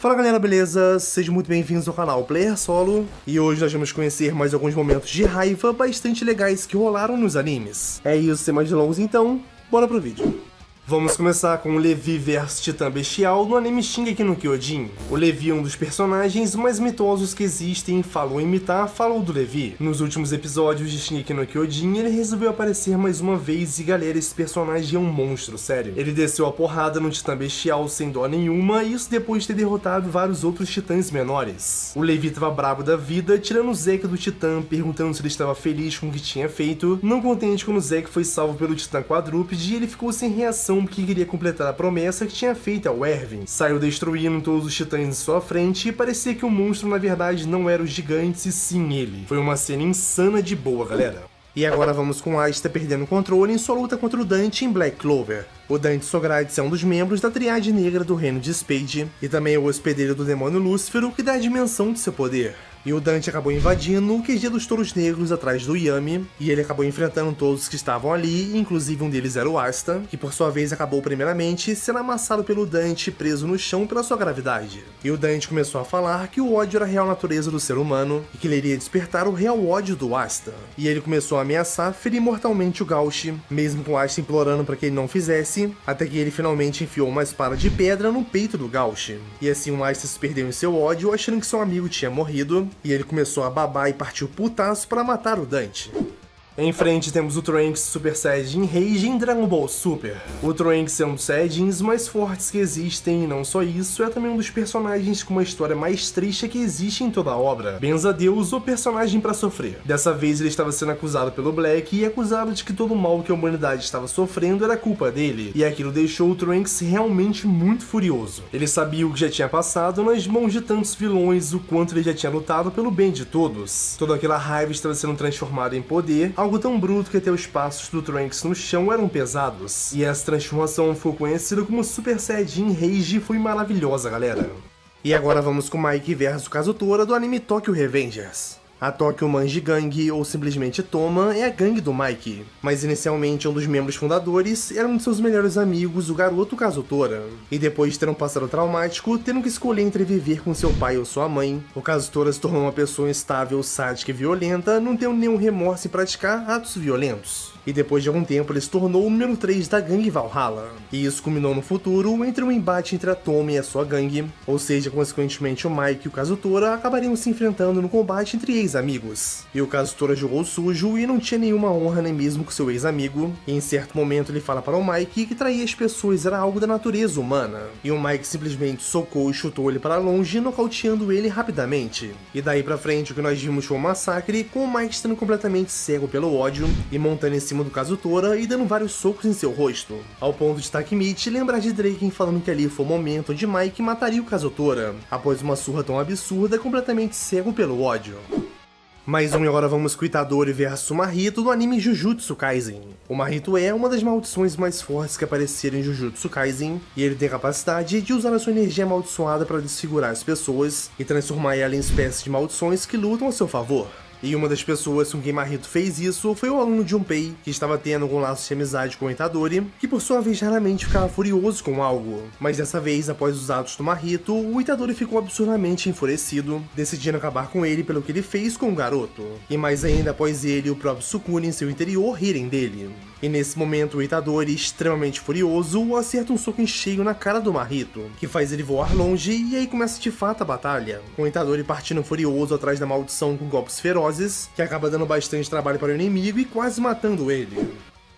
Fala galera, beleza? Sejam muito bem-vindos ao canal Player Solo. E hoje nós vamos conhecer mais alguns momentos de raiva bastante legais que rolaram nos animes. É isso, sem mais delongas então, bora pro vídeo. Vamos começar com o Levi vs Titã Bestial no anime Shingeki no Kyojin. O Levi é um dos personagens mais mitosos que existem, falou imitar, falou do Levi. Nos últimos episódios de Shingeki no Kyojin, ele resolveu aparecer mais uma vez e galera, esse personagem é um monstro, sério. Ele desceu a porrada no Titã Bestial sem dó nenhuma, e isso depois de ter derrotado vários outros titãs menores. O Levi tava brabo da vida, tirando o Zeke do Titã, perguntando se ele estava feliz com o que tinha feito. Não contente quando o Zeke foi salvo pelo Titã Quadrúpede, ele ficou sem reação porque queria completar a promessa que tinha feito ao Erwin. Saiu destruindo todos os titãs em sua frente e parecia que o monstro na verdade não era os gigantes e sim ele. Foi uma cena insana de boa, galera. E agora vamos com Asta perdendo o controle em sua luta contra o Dante em Black Clover. O Dante Sogrades é um dos membros da Triade Negra do Reino de Spade e também é o hospedeiro do demônio Lúcifer, que dá a dimensão de seu poder. E o Dante acabou invadindo o QG dos Touros Negros atrás do Yami, e ele acabou enfrentando todos os que estavam ali, inclusive um deles era o Asta, que por sua vez acabou primeiramente sendo amassado pelo Dante, preso no chão pela sua gravidade. E o Dante começou a falar que o ódio era a real natureza do ser humano, e que ele iria despertar o real ódio do Asta. E ele começou a ameaçar ferir mortalmente o Gauch, mesmo com o Asta implorando para que ele não fizesse, até que ele finalmente enfiou uma espada de pedra no peito do Gauch. E assim o Asta se perdeu em seu ódio, achando que seu amigo tinha morrido, e ele começou a babar e partiu putaço para matar o Dante. Em frente temos o Trunks Super Saiyajin Rage em Dragon Ball Super. O Trunks é um dos Saiyajins mais fortes que existem e não só isso, é também um dos personagens com uma história mais triste que existe em toda a obra. Benza a Deus, o personagem pra sofrer. Dessa vez ele estava sendo acusado pelo Black e acusado de que todo o mal que a humanidade estava sofrendo era culpa dele, e aquilo deixou o Trunks realmente muito furioso. Ele sabia o que já tinha passado nas mãos de tantos vilões, o quanto ele já tinha lutado pelo bem de todos. Toda aquela raiva estava sendo transformada em poder, algo tão bruto que até os passos do Trunks no chão eram pesados. E essa transformação foi conhecida como Super Saiyajin Rage e foi maravilhosa, galera. E agora vamos com Mike vs Kazutora do anime Tokyo Revengers. A Tokyo Manji Gang, ou simplesmente Toma, é a gangue do Mike, mas inicialmente um dos membros fundadores era um de seus melhores amigos, o garoto Kazutora. E depois de ter um passado traumático, tendo que escolher entre viver com seu pai ou sua mãe, o Kazutora se tornou uma pessoa instável, sádica e violenta, não tendo nenhum remorso em praticar atos violentos. E depois de algum tempo ele se tornou o número 3 da gangue Valhalla. E isso culminou no futuro entre um embate entre a Toma e a sua gangue, ou seja, consequentemente o Mike e o Kazutora acabariam se enfrentando no combate entre ex-amigos. E o Kazutora jogou sujo e não tinha nenhuma honra nem mesmo com seu ex-amigo, e em certo momento ele fala para o Mike que trair as pessoas era algo da natureza humana. E o Mike simplesmente socou e chutou ele para longe, nocauteando ele rapidamente. E daí pra frente o que nós vimos foi um massacre, com o Mike estando completamente cego pelo ódio e montando em cima do Kazutora e dando vários socos em seu rosto, ao ponto de Takemichi lembrar de Draken falando que ali foi o momento onde Mike mataria o Kazutora, após uma surra tão absurda, completamente cego pelo ódio. Mais um, e agora vamos com Itadori vs Mahito do anime Jujutsu Kaisen. O Mahito é uma das maldições mais fortes que apareceram em Jujutsu Kaisen, e ele tem a capacidade de usar a sua energia amaldiçoada para desfigurar as pessoas e transformar ela em espécies de maldições que lutam a seu favor. E uma das pessoas com quem Mahito fez isso foi o aluno Junpei, que estava tendo um laço de amizade com o Itadori, que por sua vez raramente ficava furioso com algo. Mas dessa vez, após os atos do Mahito, o Itadori ficou absurdamente enfurecido, decidindo acabar com ele pelo que ele fez com o garoto. E mais ainda após ele e o próprio Sukuna em seu interior rirem dele. E nesse momento o Itadori, extremamente furioso, acerta um soco em cheio na cara do Mahito, que faz ele voar longe, e aí começa de fato a batalha, com o Itadori partindo furioso atrás da maldição com golpes ferozes, que acaba dando bastante trabalho para o inimigo e quase matando ele.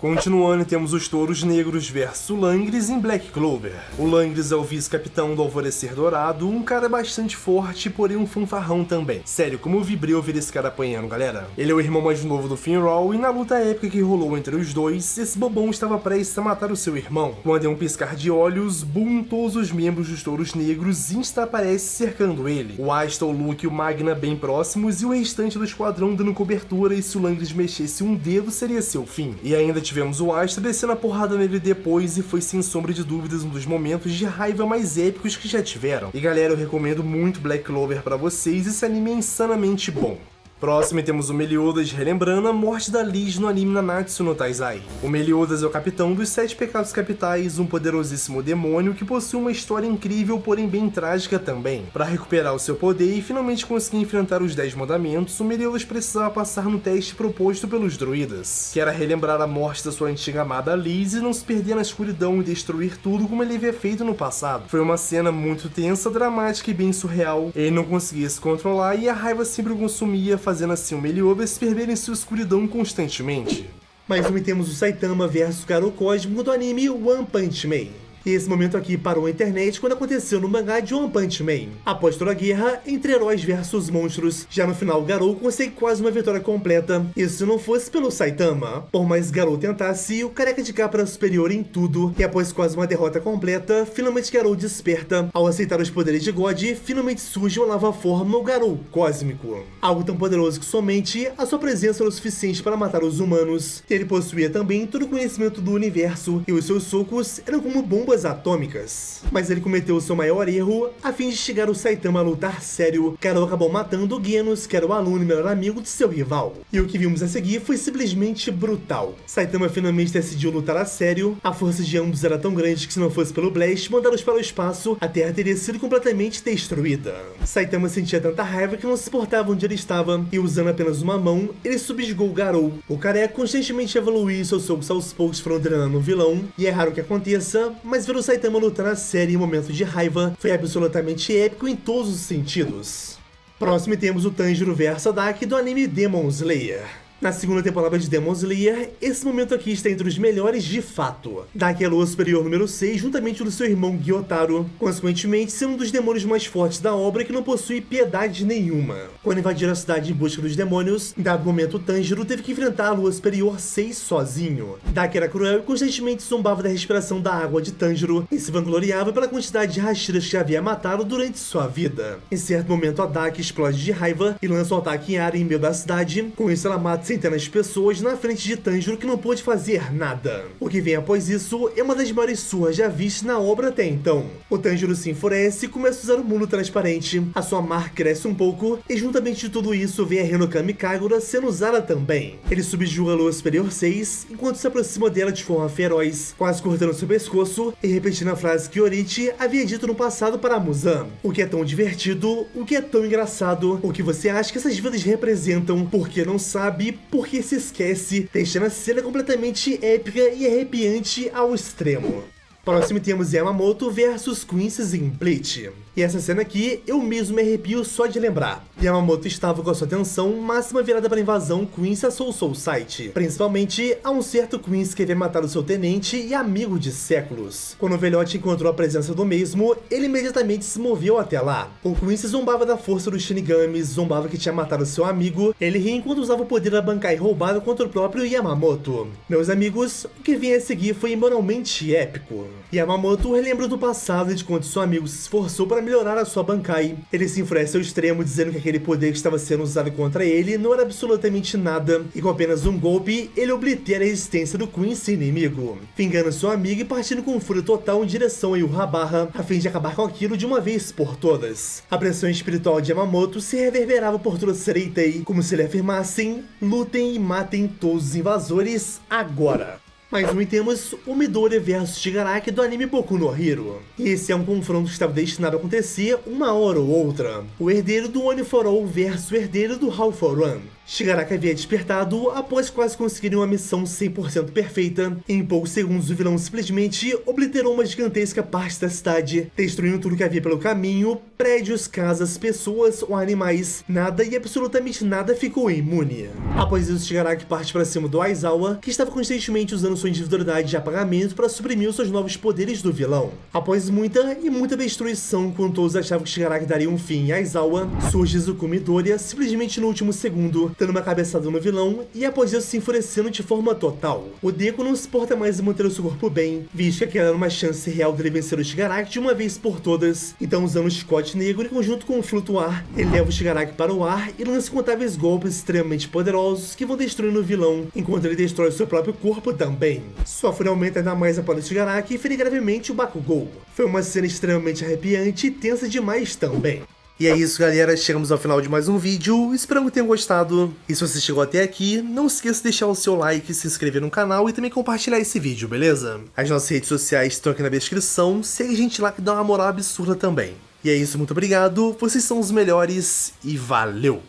Continuando, temos os Touros Negros versus Langris em Black Clover. O Langris é o vice-capitão do Alvorecer Dourado, um cara bastante forte, porém um fanfarrão também. Sério, como eu vibrei ao ver esse cara apanhando, galera. Ele é o irmão mais novo do Finral, e na luta épica que rolou entre os dois, esse bobão estava prestes a matar o seu irmão. Quando em um piscar de olhos, boom, todos os membros dos Touros Negros insta aparece cercando ele. O Asta, o Luke e o Magna bem próximos, e o restante do esquadrão dando cobertura, e se o Langris mexesse um dedo seria seu fim. E ainda tivemos o Asta descendo a porrada nele depois, e foi sem sombra de dúvidas um dos momentos de raiva mais épicos que já tiveram. E galera, eu recomendo muito Black Clover pra vocês, esse anime é insanamente bom. Próximo temos o Meliodas relembrando a morte da Liz no anime Nanatsu no Taizai. O Meliodas é o capitão dos 7 pecados capitais, um poderosíssimo demônio que possui uma história incrível, porém bem trágica também. Para recuperar o seu poder e finalmente conseguir enfrentar os 10 mandamentos, o Meliodas precisava passar no teste proposto pelos druidas, que era relembrar a morte da sua antiga amada Liz e não se perder na escuridão e destruir tudo como ele havia feito no passado. Foi uma cena muito tensa, dramática e bem surreal. Ele não conseguia se controlar e a raiva sempre o consumia, fazendo assim o Meliodas perder em sua escuridão constantemente. Mais um temos o Saitama versus Garou Cósmico do anime One Punch Man. E esse momento aqui parou a internet quando aconteceu no mangá de One Punch Man. Após toda a guerra entre heróis versus monstros, já no final Garou consegue quase uma vitória completa. Isso se não fosse pelo Saitama. Por mais Garou tentasse, o careca de capa era superior em tudo, e após quase uma derrota completa, finalmente Garou desperta. Ao aceitar os poderes de God, finalmente surge uma nova forma, o Garou Cósmico. Algo tão poderoso que somente a sua presença era o suficiente para matar os humanos. Ele possuía também todo o conhecimento do universo, e os seus socos eram como bombas atômicas. Mas ele cometeu o seu maior erro a fim de instigar o Saitama a lutar sério. Garou acabou matando o Genos, que era o aluno e melhor amigo de seu rival. E o que vimos a seguir foi simplesmente brutal. Saitama finalmente decidiu lutar a sério. A força de ambos era tão grande que se não fosse pelo Blast mandá-los para o espaço, a Terra teria sido completamente destruída. Saitama sentia tanta raiva que não se portava onde ele estava, e usando apenas uma mão, ele subjugou Garou. O careca constantemente evoluiu e seus socos aos poucos foram drenando o vilão, e é raro que aconteça, mas ver o Saitama lutar na série em momentos de raiva foi absolutamente épico em todos os sentidos. Próximo temos o Tanjiro vs Sadaki do anime Demon Slayer. Na segunda temporada de Demon Slayer, esse momento aqui está entre os melhores de fato. Daki é a lua superior número 6, juntamente do seu irmão Gyotaro, consequentemente sendo um dos demônios mais fortes da obra que não possui piedade nenhuma. Quando invadiram a cidade em busca dos demônios, em dado momento Tanjiro teve que enfrentar a lua superior 6 sozinho. Daki era cruel e constantemente zombava da respiração da água de Tanjiro e se vangloriava pela quantidade de Hashiras que havia matado durante sua vida. Em certo momento a Daki explode de raiva e lança um ataque em área em meio da cidade. Com isso ela mata centenas de pessoas na frente de Tanjiro que não pôde fazer nada. O que vem após isso é uma das maiores surras já vistas na obra até então. O Tanjiro se enfurece e começa a usar o mundo transparente. A sua marca cresce um pouco e juntamente de tudo isso vem a Renokami Kagura sendo usada também. Ele subjuga a lua superior 6 enquanto se aproxima dela de forma feroz, quase cortando seu pescoço e repetindo a frase que Orichi havia dito no passado para Muzan. O que é tão divertido, o que é tão engraçado, o que você acha que essas vidas representam, porque não sabe, porque se esquece, deixando a cena completamente épica e arrepiante ao extremo. Próximo temos Yamamoto versus Quincy em Bleach. E essa cena aqui, eu mesmo me arrepio só de lembrar. Yamamoto estava com a sua atenção máxima virada para a invasão Quincy a Soul Site, principalmente a um certo Quincy que havia matado seu tenente e amigo de séculos. Quando o velhote encontrou a presença do mesmo, ele imediatamente se moveu até lá. O Quincy zombava da força dos Shinigamis, zombava que tinha matado seu amigo, ele ria enquanto usava o poder da Bankai roubado contra o próprio Yamamoto. Meus amigos, o que vinha a seguir foi imoralmente épico. Yamamoto relembra do passado e de quanto seu amigo se esforçou para melhorar a sua Bankai. Ele se enfurece ao extremo, dizendo que aquele poder que estava sendo usado contra ele não era absolutamente nada, e com apenas um golpe, ele oblitera a resistência do Quincy inimigo, vingando seu amigo e partindo com fúria total em direção a Yurrabarra, a fim de acabar com aquilo de uma vez por todas. A pressão espiritual de Yamamoto se reverberava por toda Sereitei, como se ele afirmasse: lutem e matem todos os invasores agora. Mais um temos o Midori vs Shigaraki do anime Boku no Hero. E esse é um confronto que estava destinado a acontecer uma hora ou outra. O herdeiro do One for All versus o herdeiro do All for One. Shigaraki havia despertado após quase conseguirem uma missão 100% perfeita. Em poucos segundos o vilão simplesmente obliterou uma gigantesca parte da cidade, destruindo tudo que havia pelo caminho, prédios, casas, pessoas ou animais. Nada e absolutamente nada ficou imune. Após isso, Shigaraki parte para cima do Aizawa, que estava constantemente usando sua individualidade de apagamento para suprimir os seus novos poderes do vilão. Após muita destruição, quando todos achavam que Shigaraki daria um fim em Aizawa, surge Izuku Midoriya simplesmente no último segundo, dando uma cabeçada no vilão e após isso se enfurecendo de forma total. O Deku não se porta mais em manter o seu corpo bem, visto que aquela era uma chance real dele vencer o Shigaraki de uma vez por todas. Então, usando o chicote negro em conjunto com o flutuar, ele leva o Shigaraki para o ar e lança incontáveis golpes extremamente poderosos que vão destruindo o vilão, enquanto ele destrói o seu próprio corpo também. Sua fúria aumenta ainda mais após o Shigaraki e fere gravemente o Bakugou. Foi uma cena extremamente arrepiante e tensa demais também. E é isso, galera, chegamos ao final de mais um vídeo, espero que tenham gostado. E se você chegou até aqui, não esqueça de deixar o seu like, se inscrever no canal e também compartilhar esse vídeo, beleza? As nossas redes sociais estão aqui na descrição, segue a gente lá que dá uma moral absurda também. E é isso, muito obrigado, vocês são os melhores e valeu!